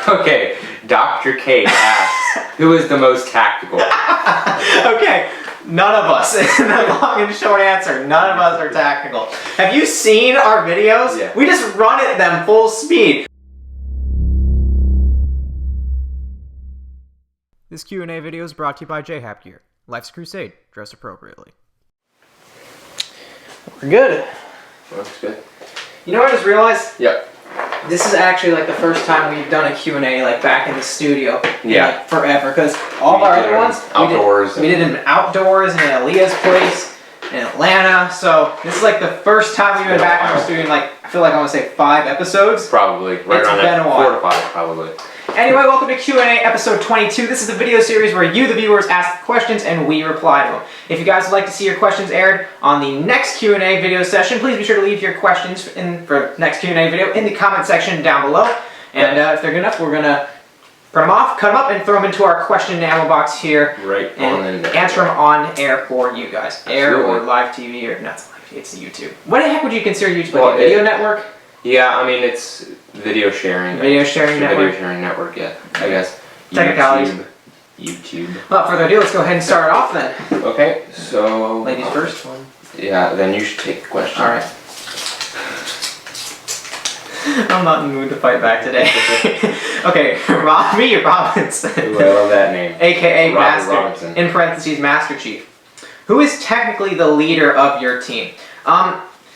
Okay, Dr. K asks, who is the most tactical? Okay, none of us. The long and short answer, none of us are tactical. Have you seen our videos? Yeah. We just run at them full speed. This Q&A video is brought to you by JHAP Gear. Life's a crusade. Dress appropriately. We're good. Looks good. You know what I just realized? Yep. This is actually like the first time we've done a Q&A like back in the studio. Yeah. Like, forever, because all of our other ones outdoors. We did them outdoors in Aaliyah's place in Atlanta. So this is like the first time we've been back in our studio in like, I feel like I want to say 5 episodes. Probably. Right It's around been a while. 4 to 5 probably. Anyway, welcome to Q&A episode 22. This is a video series where you, the viewers, ask the questions and we reply to them. If you guys would like to see your questions aired on the next Q&A video session, please be sure to leave your questions for next Q&A video in the comment section down below. And if they're good enough, we're going to print them off, cut them up, and throw them into our question and ammo box here. Right and on in there. answer them on air for you guys. Air Absolutely. or live TV, or not live TV, it's YouTube. What the heck would you consider YouTube? Well, Like a video network? Yeah, I mean, it's video sharing. Video sharing network? Video sharing network, yeah. I guess. Technicalities. YouTube. Without further ado, let's go ahead and start it off then. Okay, so... Ladies first. Yeah, then you should take the question. Alright. I'm not in the mood to fight back today. Okay, Robbie Robinson. Ooh, I love that name. AKA Robbie Master, Robinson. in parentheses, Master Chief. Who is technically the leader of your team?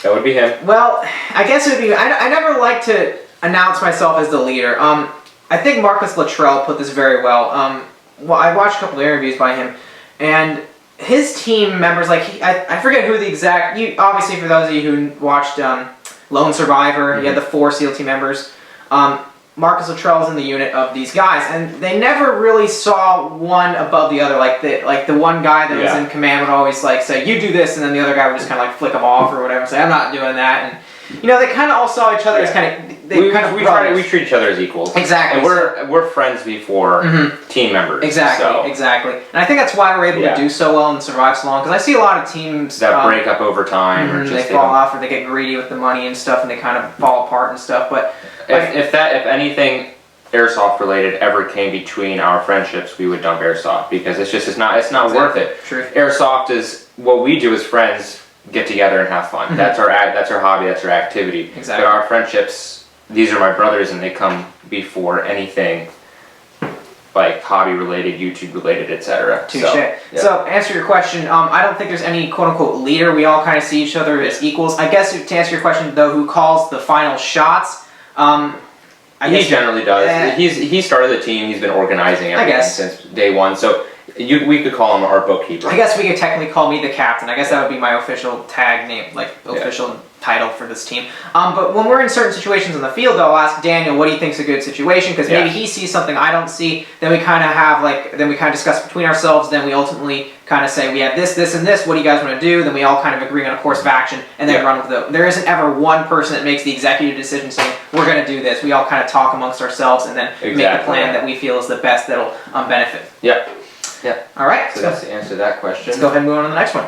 That would be him. Well, I guess it would be, I never like to announce myself as the leader. I think Marcus Luttrell put this very well. Well, I watched a couple of interviews by him, and his team members, like, I forget who the exact, obviously for those of you who watched Lone Survivor, you had the 4 SEAL team members. Marcus Luttrell's in the unit of these guys, and they never really saw one above the other. Like the one guy that was in command would always like say, "You do this," and then the other guy would just kind of like flick him off or whatever, and say, "I'm not doing that." And you know, they kind of all saw each other as kind of we treat each other as equals. Exactly. And we're friends before team members. Exactly. Exactly. And I think that's why we're able to do so well and survive so long. Because I see a lot of teams that break up over time, or just they fall off, or they get greedy with the money and stuff, and they kind of fall apart and stuff. But if anything airsoft related ever came between our friendships, we would dump airsoft, because it's not worth it. True. Airsoft is what we do as friends. Get together and have fun. That's our hobby. That's our activity. Exactly. But our friendships, these are my brothers, and they come before anything like hobby related, YouTube related, etc. Touche. So, answer your question. I don't think there's any quote unquote leader. We all kind of see each other as equals. I guess to answer your question though, who calls the final shots? He generally does. He started the team. He's been organizing everything since day one. So we could call him our bookkeeper. I guess we could technically call me the captain. I guess that would be my official tag name, like official title for this team. But when we're in certain situations in the field, I'll ask Daniel, what do you think is a good situation? Because maybe he sees something I don't see. Then we kind of discuss between ourselves. Then we ultimately kind of say, we have this, this, and this. What do you guys want to do? Then we all kind of agree on a course of action and then run with it. There isn't ever one person that makes the executive decision saying, we're going to do this. We all kind of talk amongst ourselves and then make the plan that we feel is the best that'll benefit. Yeah. Yeah. All right. So that's to answer that question. Let's go ahead and move on to the next one.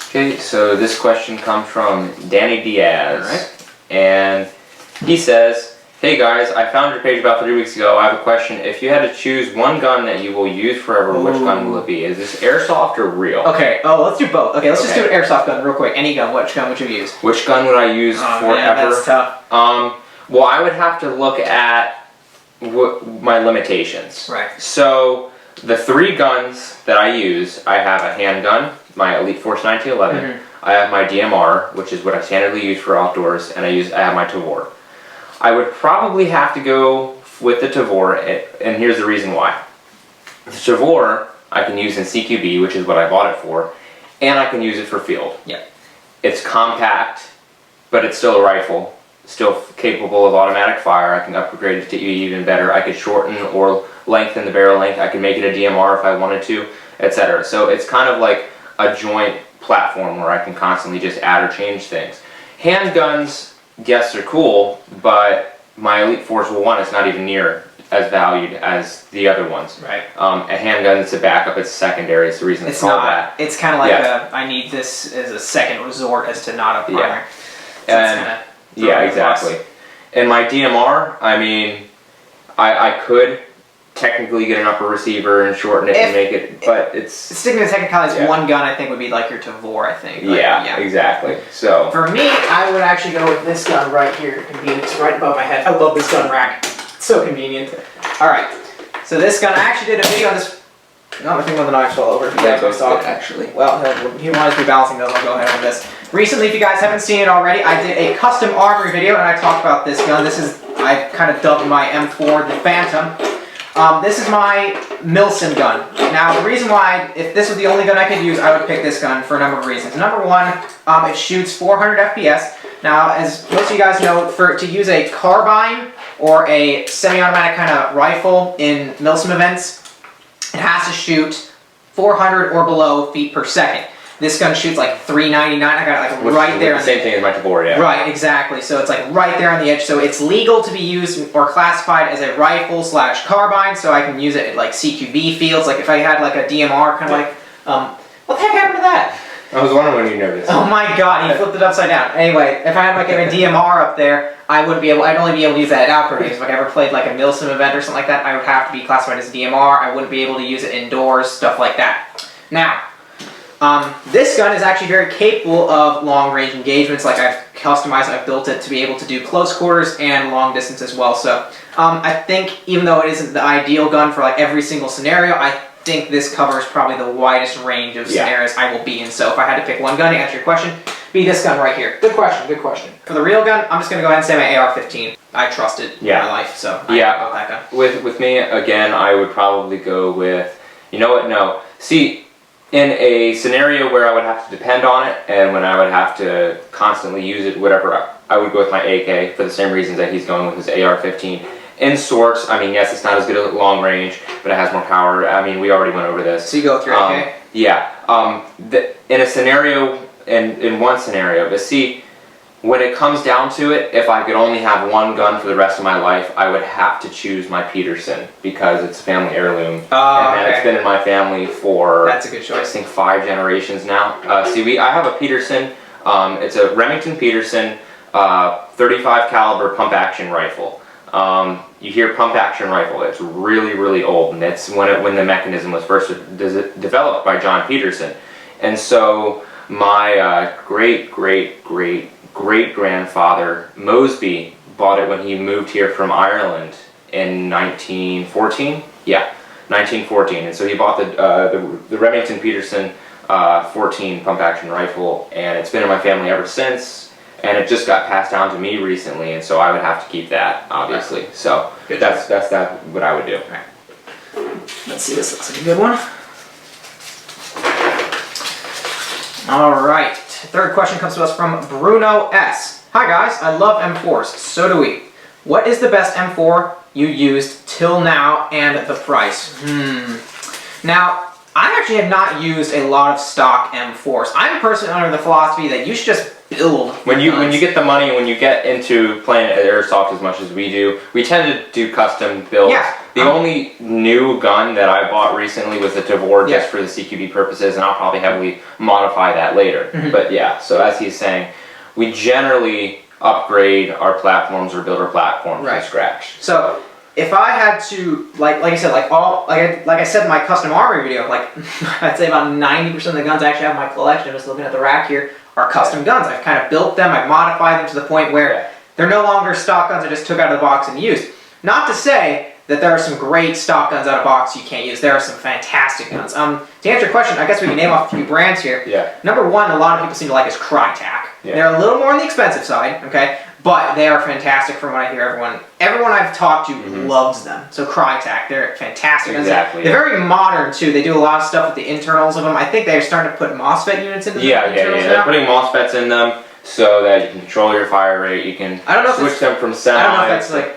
Okay, so this question comes from Danny Diaz. All right. And he says, "Hey guys, I found your page about 3 weeks ago. I have a question. If you had to choose one gun that you will use forever, which gun will it be? Is this airsoft or real?" Okay, let's do both. Okay, let's just do an airsoft gun real quick. Any gun. Which gun would you use? Which gun would I use forever? Man, that's tough. Well, I would have to look at my limitations. Right. So, the 3 guns that I use, I have a handgun, my Elite Force 1911. I have my DMR, which is what I standardly use for outdoors, and I have my Tavor. I would probably have to go with the Tavor, and here's the reason why. The Tavor I can use in CQB, which is what I bought it for, and I can use it for field. Yeah. It's compact, but it's still a rifle, still capable of automatic fire. I can upgrade it to even better. I could shorten or lengthen the barrel length. I can make it a DMR if I wanted to, etc. So it's kind of like a joint platform where I can constantly just add or change things. Handguns, yes, they're cool, but my Elite Force 1 is not even near as valued as the other ones. Right. A handgun is a backup, it's secondary, it's the reason it's called that. It's kind of like I need this as a second resort as to not a primary. Yeah, exactly. And my DMR, I mean, I could technically get an upper receiver and shorten it and make it, but it's... Sticking to technicalities, one gun I think would be like your Tavor, I think. Like, yeah, exactly. So for me, I would actually go with this gun right here. Convenient, right above my head. I love this gun rack. It's so convenient. All right, so this gun, I actually did a video on this. No, I think one of the knives fell over. yeah, both actually. Well, he wanted to be balancing those. I'll go ahead on this. Recently, if you guys haven't seen it already, I did a custom armory video and I talked about this gun. This is, I kind of dubbed my M4 the Phantom. This is my Milsim gun. Now, the reason why, if this was the only gun I could use, I would pick this gun for a number of reasons. Number one, it shoots 400 FPS. Now, as most of you guys know, to use a carbine or a semi-automatic kind of rifle in Milsim events, it has to shoot 400 or below feet per second. This gun shoots like 399. I got it like right there. The same thing as my Tavor, yeah. Right, exactly. So it's like right there on the edge. So it's legal to be used or classified as a rifle / carbine. So I can use it at like CQB fields. Like if I had like a DMR, kind of like, what the heck happened to that? I was wondering when you noticed. Oh my God, he flipped it upside down. Anyway, if I had like a DMR up there, I wouldn't be able. I'd only be able to use that at outdoor games. If I ever played like a Milsim event or something like that, I would have to be classified as DMR. I wouldn't be able to use it indoors, stuff like that. Now. This gun is actually very capable of long-range engagements. Like I've customized, I've built it to be able to do close quarters and long distance as well. So I think even though it isn't the ideal gun for like every single scenario, I think this covers probably the widest range of scenarios I will be in. So if I had to pick one gun to answer your question, be this gun right here. Good question, good question. For the real gun, I'm just going to go ahead and say my AR-15. I trust it in my life, so I got that gun. With me, again, I would probably go with, you know what, no. See, in a scenario where I would have to depend on it and when I would have to constantly use it, whatever, I would go with my AK for the same reasons that he's going with his AR-15. In sorts, I mean, yes, it's not as good at long range, but it has more power. I mean, we already went over this. So you go with your AK? Yeah. In a scenario, in one scenario, but see, when it comes down to it, if I could only have one gun for the rest of my life, I would have to choose my Peterson because it's a family heirloom. And it's been in my family for, that's a good choice. I think 5 generations now. I have a Peterson. It's a Remington Peterson 35 caliber pump action rifle. You hear pump action rifle, it's really, really old, and it's when the mechanism was first developed by John Peterson. And so my great-great-great-great-grandfather Mosby bought it when he moved here from Ireland in 1914. Yeah, 1914. And so he bought the Remington Peterson 14 pump action rifle, and it's been in my family ever since. And it just got passed down to me recently, and so I would have to keep that, obviously. So that's what I would do. Right. Let's see, this looks like a good one. All right. Third question comes to us from Bruno S. Hi guys, I love M4s. So do we. What is the best M4 you used till now and the price? Now, I actually have not used a lot of stock M4s. I'm personally under the philosophy that you should just build. When you get the money, when you get into playing airsoft as much as we do, we tend to do custom builds. Yeah. The only new gun that I bought recently was the Tavor just for the CQB purposes, and I'll probably heavily modify that later. But yeah, so as he's saying, we generally upgrade our platforms or build our platforms from scratch. So if I had to, like I said, like I said in my custom armory video, like I'd say about 90% of the guns I actually have in my collection, just looking at the rack here, are custom guns. I've kind of built them, I've modified them to the point where they're no longer stock guns I just took out of the box and used. Not to say that there are some great stock guns out of box you can't use. There are some fantastic guns. To answer your question, I guess we can name off a few brands here. Yeah. Number one, a lot of people seem to like is Crytac. Yeah. They're a little more on the expensive side, okay? But they are fantastic from what I hear. Everyone I've talked to loves them. So Crytac, they're fantastic. Exactly. They're very modern too. They do a lot of stuff with the internals of them. I think they're starting to put MOSFET units into them. They're putting MOSFETs in them so that you can control your fire rate. You can switch them from semi. I don't know if that's like.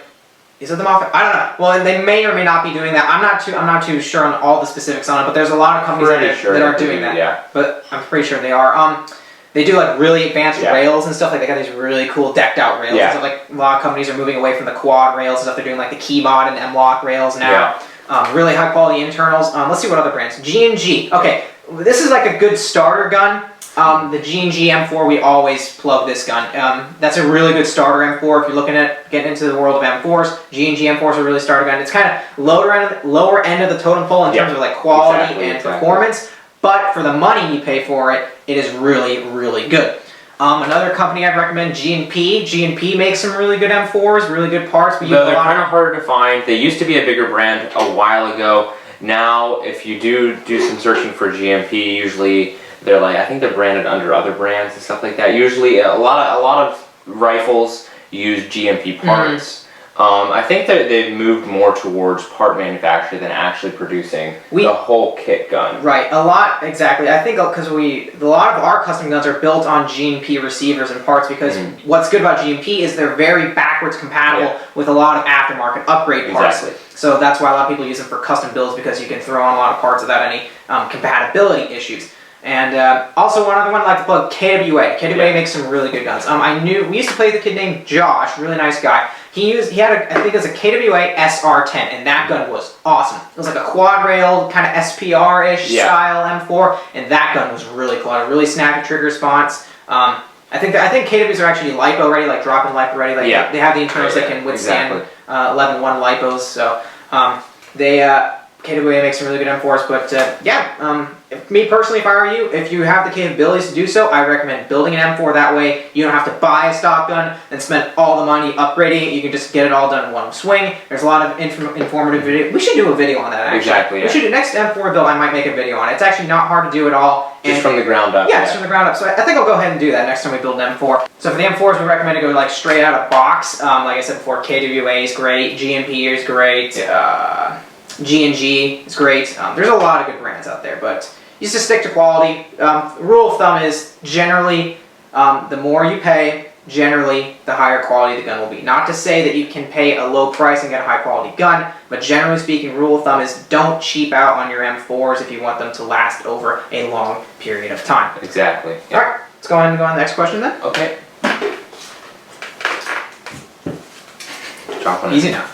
Is it the MOSFET? I don't know. Well, they may or may not be doing that. I'm not too sure on all the specifics on it. But there's a lot of companies that are doing that. Yeah. But I'm pretty sure they are. They do like really advanced rails and stuff. Like they got these really cool decked out rails. Yeah. And stuff. Like a lot of companies are moving away from the quad rails and stuff. They're doing like the Keymod and M-Lock rails now. Yeah. Really high quality internals. Let's see what other brands. G&G. Okay, this is like a good starter gun. The G&G M4, we always plug this gun. That's a really good starter M4 if you're looking at getting into the world of M4s. G&G M4 is a really starter gun. It's kind of lower end of the totem pole in terms of like quality and performance, but for the money you pay for it, it is really, really good. Another company I'd recommend, G&P. G&P makes some really good M4s, really good parts. But they're kind of harder to find. They used to be a bigger brand a while ago. Now, if you do some searching for G&P, usually they're like, I think they're branded under other brands and stuff like that. Usually, a lot of rifles use G&P parts. I think that they've moved more towards part manufacture than actually producing the whole kit gun. Right, exactly. I think because a lot of our custom guns are built on G&P receivers and parts because what's good about G&P is they're very backwards compatible with a lot of aftermarket upgrade parts. Exactly. So that's why a lot of people use them for custom builds because you can throw on a lot of parts without any compatibility issues. And also one other one I'd like to plug, KWA. KWA makes some really good guns. We used to play with a kid named Josh, really nice guy. He had I think it was a KWA SR10, and that gun was awesome. It was like a quad rail, kind of SPR-ish style M4, and that gun was really cool. It really snappy trigger response. I think KWs are actually LiPo ready, like drop-in LiPo ready. Like they have the internals that can withstand 11.1 LiPos. So KWA makes some really good M4s, but me personally, if I were you, if you have the capabilities to do so, I recommend building an M4 that way. You don't have to buy a stock gun and spend all the money upgrading it. You can just get it all done in one swing. There's a lot of informative video. We should do a video on that, actually. Exactly, yeah. We should do next M4 build, I might make a video on it. It's actually not hard to do at all. Just from the ground up. Yeah, just from the ground up. So I think I'll go ahead and do that next time we build an M4. So for the M4s, we recommend to go like straight out of box. Like I said before, KWA is great, G&P is great, G&G is great. There's a lot of good brands out there, but you just stick to quality. Rule of thumb is generally the more you pay, generally the higher quality the gun will be. Not to say that you can pay a low price and get a high quality gun, but generally speaking, rule of thumb is don't cheap out on your M4s if you want them to last over a long period of time. Exactly. All right, let's go ahead and go on to the next question then. Okay. Drop on Easy now.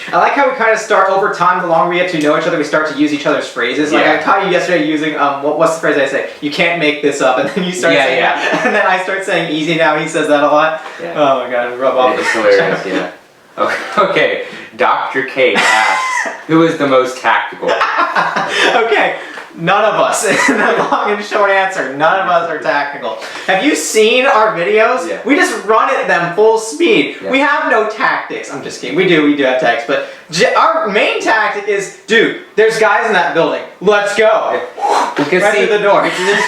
I like how we kind of start over time, the longer we get to know each other, we start to use each other's phrases. Like I taught you yesterday using, what's the phrase I say? You can't make this up, and then you start saying that, and then I start saying easy now, he says that a lot. Yeah. Oh my god, rub off. It's hilarious, yeah. Okay, Dr. Kate asks, who is the most tactical? Okay, none of us. The long and short answer, none of us are tactical. Have you seen our videos? Yeah. We just run at them full speed. Yeah. We have no tactics. I'm just kidding. We do have tactics, but our main tactic is, dude, there's guys in that building. Let's go. Because right through the door.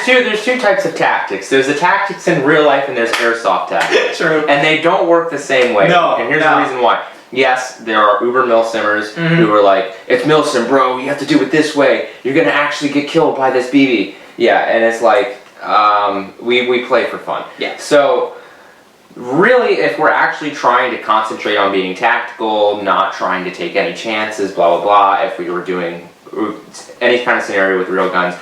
There's two types of tactics. There's the tactics in real life and there's airsoft tactics. True. And they don't work the same way. No. And here's the reason why. Yes, there are uber milsimmers who are like, it's milsim, bro, you have to do it this way. You're going to actually get killed by this BB. Yeah, and it's like, we play for fun. Yeah. So, really, if we're actually trying to concentrate on being tactical, not trying to take any chances, blah, blah, blah, if we were doing any kind of scenario with real guns,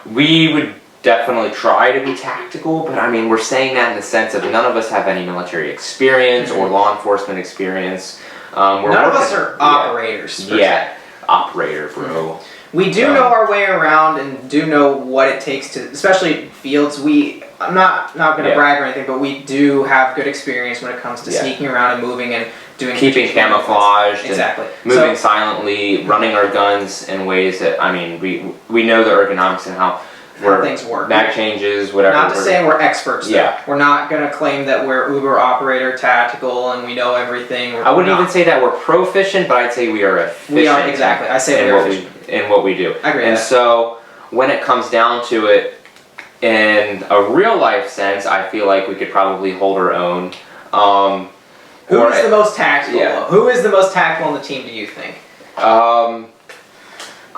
we would definitely try to be tactical, but I mean, we're saying that in the sense of none of us have any military experience or law enforcement experience. None of us are operators. Yeah, operator, bro. We do know our way around and do know what it takes to, especially fields. I'm not going to brag or anything, but we do have good experience when it comes to sneaking around and moving and doing keeping camouflaged, exactly, moving silently, running our guns in ways that, I mean, we know the ergonomics and how things work. Mag changes, whatever. Not to say we're experts, though. Yeah. We're not going to claim that we're uber operator tactical and we know everything. I wouldn't even say that we're proficient, but I'd say we are efficient. We are, exactly. I say we are efficient. In what we do. I agree and with that. So, when it comes down to it, in a real life sense, I feel like we could probably hold our own. Who is the most tactical, though? Who is the most tactical on the team, do you think?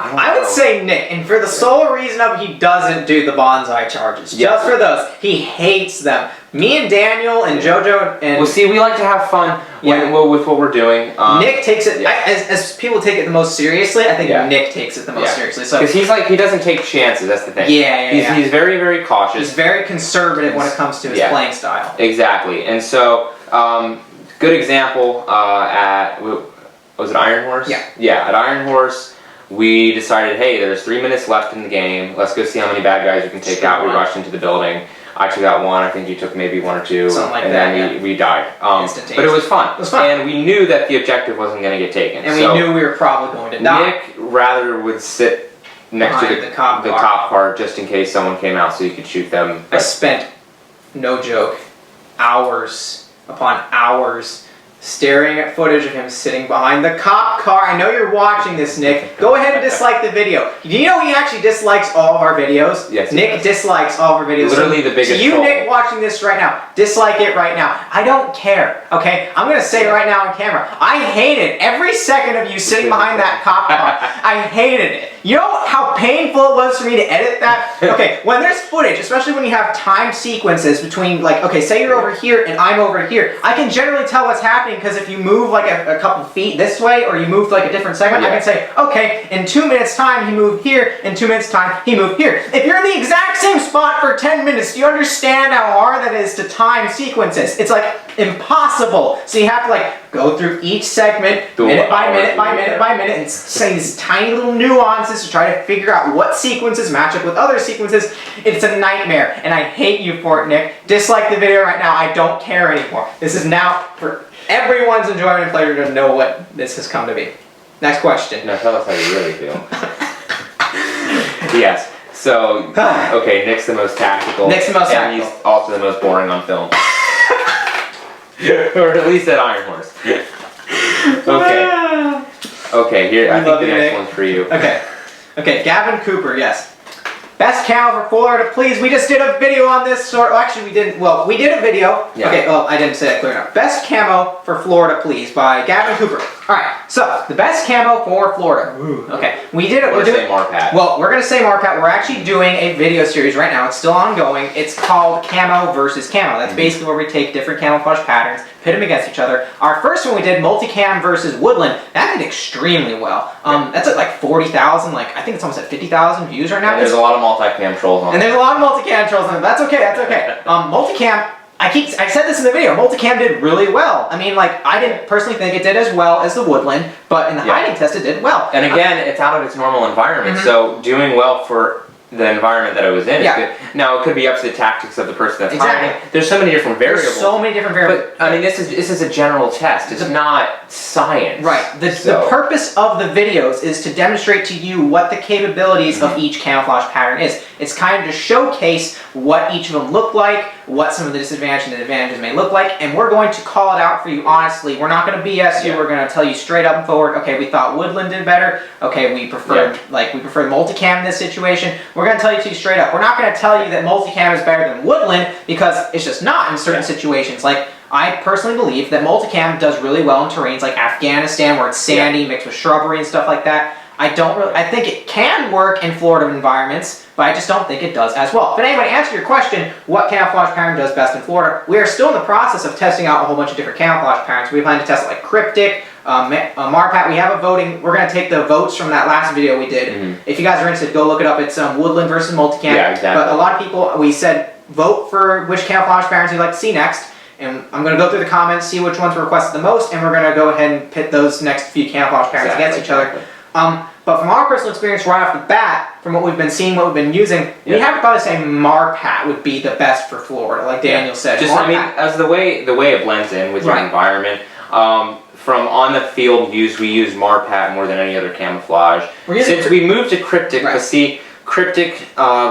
I would say Nick, and for the sole reason of he doesn't do the bonsai charges. Just for those. He hates them. Me and Daniel and JoJo and... Well, see, we like to have fun with what we're doing. Nick takes it... As people take it the most seriously, I think Nick takes it the most seriously. Because he's like, he doesn't take chances, that's the thing. He's very, very cautious. He's very conservative when it comes to his playing style. Exactly. And so, good example at... Was it Iron Horse? Yeah. Yeah, at Iron Horse... we decided, hey, there's 3 minutes left in the game. Let's go see how many bad guys we can take out. We rushed into the building. I took out one. I think you took maybe 1 or 2. Something like and that, then we died. Instantaneous. But it was fun. It was fun. And we knew that the objective wasn't going to get taken. And so we knew we were probably going to die. Nick rather would sit next to Behind the cop car. cop car just in case someone came out so you could shoot them. I spent, no joke, hours upon hours staring at footage of him sitting behind the cop car. I know you're watching this, Nick. Go ahead and dislike the video. Do you know he actually dislikes all of our videos? Yes, he Nick does. dislikes all of our videos. Literally the biggest So you, troll. Nick, watching this right now, dislike it right now. I don't care, okay? I'm going to say it right now on camera. I hated every second of you sitting behind that cop car. I hated it. You know how painful it was for me to edit that? Okay, when there's footage, especially when you have time sequences between, like, okay, say you're over here and I'm over here, I can generally tell what's happening because if you move like a couple feet this way or you move to like a different segment, I can say, okay, in 2 minutes time he moved here, in 2 minutes time he moved here. If you're in the exact same spot for 10 minutes, do you understand how hard that is to time sequences? It's like impossible. So you have to like go through each segment, minute by minute by minute by minute, and say these tiny little nuances to try to figure out what sequences match up with other sequences. It's a nightmare, and I hate you for it, Nick. Dislike the video right now. I don't care anymore. This is now for everyone's enjoyment and pleasure to know what this has come to be. Next question. No, tell us how you really feel. Yes. So, okay, Nick's the most tactical. Nick's the most and tactical. he's also the most boring on film. Or at least at Iron Horse. Okay. Okay, here, I think the next one's for you. Okay. Okay, Gavin Cooper, yes. Best camo for Florida, please. We just did a video on this sort. Well, actually, we didn't. Well, we did a video. Yeah. Okay, well, I didn't say that clear enough. Best camo for Florida, please, by Gavin Cooper. All right, so the best camo for Florida. Ooh, okay, we did it. Or We're doing. say Marpat. Well, we're gonna say Marpat. We're actually doing a video series right now. It's still ongoing. It's called Camo versus Camo. That's basically where we take different camouflage patterns, pit them against each other. Our first one we did multicam versus woodland. That did extremely well. That's at like 40,000. Like I think it's almost at 50,000 views right now. And there's a lot of multi-cam trolls on And there's a lot of multicam trolls on it. That's okay, that's okay. Multicam, I said this in the video, multicam did really well. I mean, like, I didn't personally think it did as well as the woodland, but in the hiding test it did well. And again, it's out of its normal environment, so doing well for the environment that it was in is good. Now, it could be up to the tactics of the person that's hiding. There's so many different variables. There's so many different variables. But, I mean, this is a general test. It's not science. Right. The purpose of the videos is to demonstrate to you what the capabilities of each camouflage pattern is. It's kind of to showcase what each of them look like, what some of the disadvantages and advantages may look like, and we're going to call it out for you honestly. We're not going to BS you. We're going to tell you straight up and forward, okay, we thought woodland did better. Okay, we preferred multicam in this situation. We're going to tell you straight up. We're not going to tell you that multicam is better than woodland because it's just not in certain situations. Like, I personally believe that multicam does really well in terrains like Afghanistan where it's sandy mixed with shrubbery and stuff like that. I think it can work in Florida environments, but I just don't think it does as well. But anyway, to answer your question, what camouflage pattern does best in Florida? We are still in the process of testing out a whole bunch of different camouflage patterns. We plan to test like Cryptic, Marpat. We have a voting. We're going to take the votes from that last video we did. If you guys are interested, go look it up. It's woodland versus multicam. Yeah, exactly. But a lot of people, we said, vote for which camouflage patterns you'd like to see next. And I'm going to go through the comments, see which ones were requested the most, and we're going to go ahead and pit those next few camouflage patterns against each other. But from our personal experience right off the bat, from what we've been seeing, what we've been using, we have to probably say Marpat would be the best for Florida, like Daniel said. Just, I mean, as the way it blends in with your environment, from on the field views, we use Marpat more than any other camouflage. Since we moved to Cryptic, but see, Cryptic,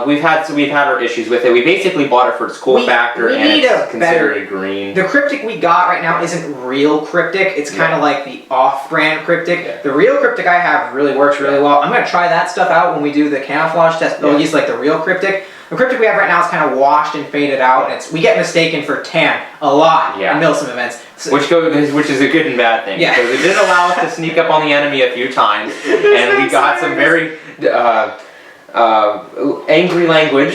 we've had our issues with it. We basically bought it for its cool factor, and it's considered green. The Cryptic we got right now isn't real Cryptic. It's kind of like the off-brand Cryptic. The real Cryptic I have really works really well. I'm going to try that stuff out when we do the camouflage test. They'll use like the real Cryptic. The Cryptic we have right now is kind of washed and faded out, and we get mistaken for tan a lot in Milsim events. So, which is a good and bad thing. Because it did allow us to sneak up on the enemy a few times, and we got some very angry language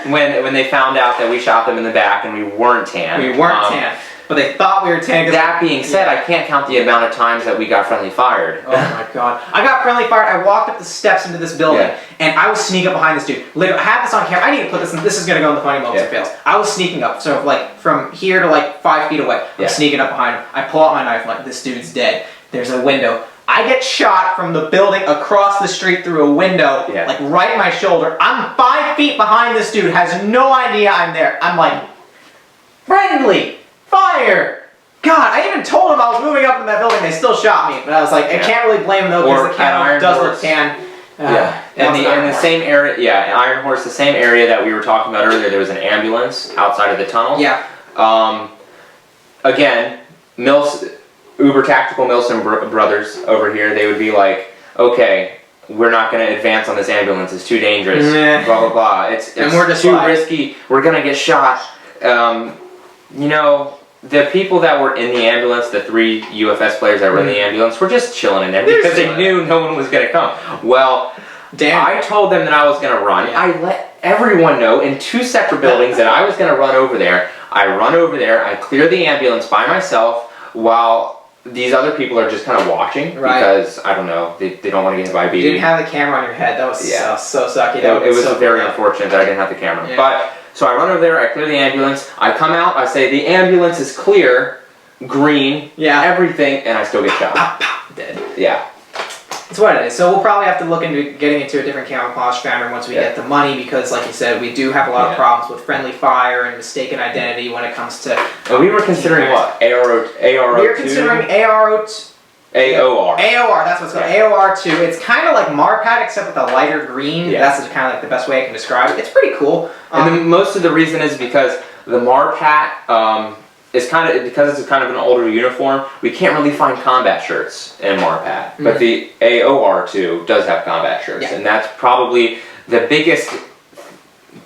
when they found out that we shot them in the back and we weren't tan. We weren't tan, but they thought we were tan. That being said, I can't count the amount of times that we got friendly fired. Oh my god. I got friendly fired. I walked up the steps into this building and I was sneaking up behind this dude. Literally, I have this on camera. I need to put this in. This is going to go in the funny moments and fails. I was sneaking up. So like from here to like 5 feet away. I'm sneaking up behind him. I pull out my knife. I'm like, this dude's dead. There's a window. I get shot from the building across the street through a window, Yeah. like right in my shoulder. I'm 5 feet behind this dude, has no idea I'm there. I'm like, friendly, fire. God, I even told him I was moving up in that building. They still shot me, but I was like, I can't really blame them though Or because the at camera Iron does what Horse. it can. In the same area, in Iron Horse, the same area that we were talking about earlier, there was an ambulance outside of the tunnel. Yeah. Again, Uber Tactical Milson brothers over here, they would be like, okay, we're not going to advance on this ambulance, it's too dangerous, blah, blah, blah. It's And we're just too like- risky, we're going to get shot. You know, the people that were in the ambulance, the 3 UFS players that were in the ambulance, were just chilling in there They're because they chilling. knew no one was going to come. Well, Damn. I told them that I was going to run. Yeah. I let everyone know in 2 separate buildings that I was going to run over there. I run over there, I clear the ambulance by myself while these other people are just kind of watching Right. because, I don't know, they don't want to get hit by a You BB. didn't have the camera on your head. That was so sucky. That It was so very cool. unfortunate that I didn't have the camera. Yeah. But, so I run over there, I clear the ambulance, I come out, I say, the ambulance is clear, green, Yeah. everything, and I still get shot. Pop, pop, dead. Yeah. That's what it is. So we'll probably have to look into getting into a different camouflage family once we Yeah. get the money because, like you said, we do have a lot of Yeah. problems with friendly fire and mistaken identity when it comes to. And we were considering what? ARO2? We were considering ARO. AOR. AOR, that's what's called. Yeah. AOR2. It's kind of like Marpat except with a lighter green. Yeah. That's kind of like the best way I can describe it. It's pretty cool. And most of the reason is because the Marpat is because it's kind of an older uniform, we can't really find combat shirts in Marpat. But the AOR2 does have combat shirts, Yeah. and that's probably the biggest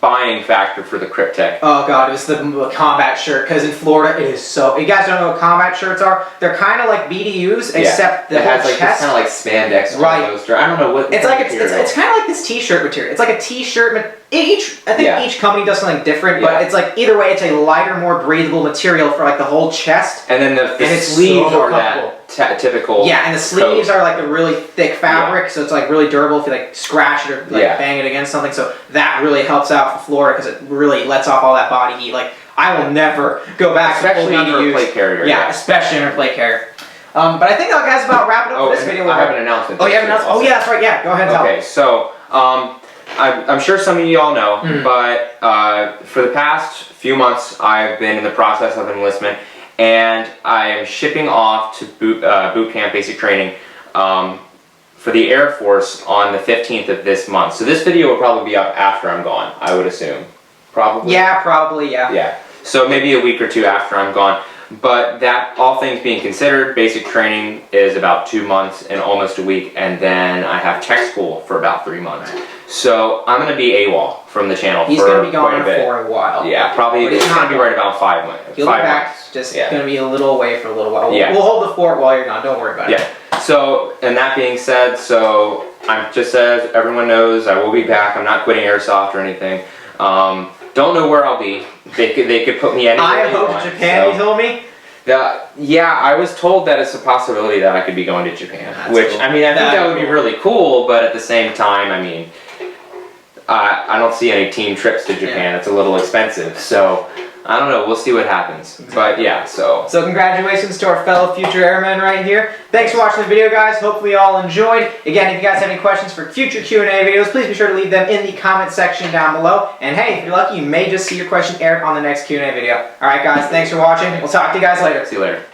buying factor for the Cryptek. Oh god, it was the combat shirt because in Florida it is so. You guys don't know what combat shirts are? They're kind of like BDUs except the it whole has like chest. kind of like spandex Right. almost, or I don't know what. It's like material. it's kind of like this T-shirt material. It's like a T-shirt. I think Yeah. each company does something different, but Yeah. it's like either way, it's a lighter, more breathable material for like the whole chest. And then the And it's sleeves so are that typical. Yeah, and the sleeves coat. are like a really thick fabric, so it's like really durable if you like scratch it or like Yeah. bang it against something. So that really helps out for Florida because it really lets off all that body heat. Like I will never go back Especially to full under a BDUs. plate carrier. Yeah, especially under a plate carrier. But I think that guys about wrap it up Oh, for this and video. I have an announcement. Oh, you have an announcement? Oh, yeah, that's right. Yeah, go ahead and tell Okay, so I'm sure some of you all know, but for the past few months I've been in the process of enlistment, and I am shipping off to boot camp basic training for the Air Force on the 15th of this month. So this video will probably be up after I'm gone, I would assume. Probably. Yeah, probably, yeah. Yeah. So maybe a week or 2 after I'm gone. But that, all things being considered, basic training is about 2 months and almost a week, and then I have tech school for about 3 months. So I'm going to be AWOL from the channel He's for going to be quite gone a bit. for a while. Yeah, probably. But he's It's going not to be right about 5 months. He'll be back, just Yeah. going to be a little away for a little while. Yeah. We'll hold the fort while you're gone, don't worry about it. Yeah. So, and that being said, so I'm just as everyone knows, I will be back. I'm not quitting Airsoft or anything. Don't know where I'll be. They could put me anywhere. I they hope want, Japan, so. you told me? Yeah, I was told that it's a possibility that I could be going to Japan. That's Which, cool. I mean, I think That's that would be cool. really cool, but at the same time, I mean, I don't see any team trips to Japan. Yeah. It's a little expensive, so I don't know. We'll see what happens. But yeah, so. So congratulations to our fellow future airmen right here. Thanks for watching the video, guys. Hopefully you all enjoyed. Again, if you guys have any questions for future Q&A videos, please be sure to leave them in the comment section down below. And hey, if you're lucky, you may just see your question aired on the next Q&A video. Alright guys, thanks for watching. We'll talk to you guys later. See you later.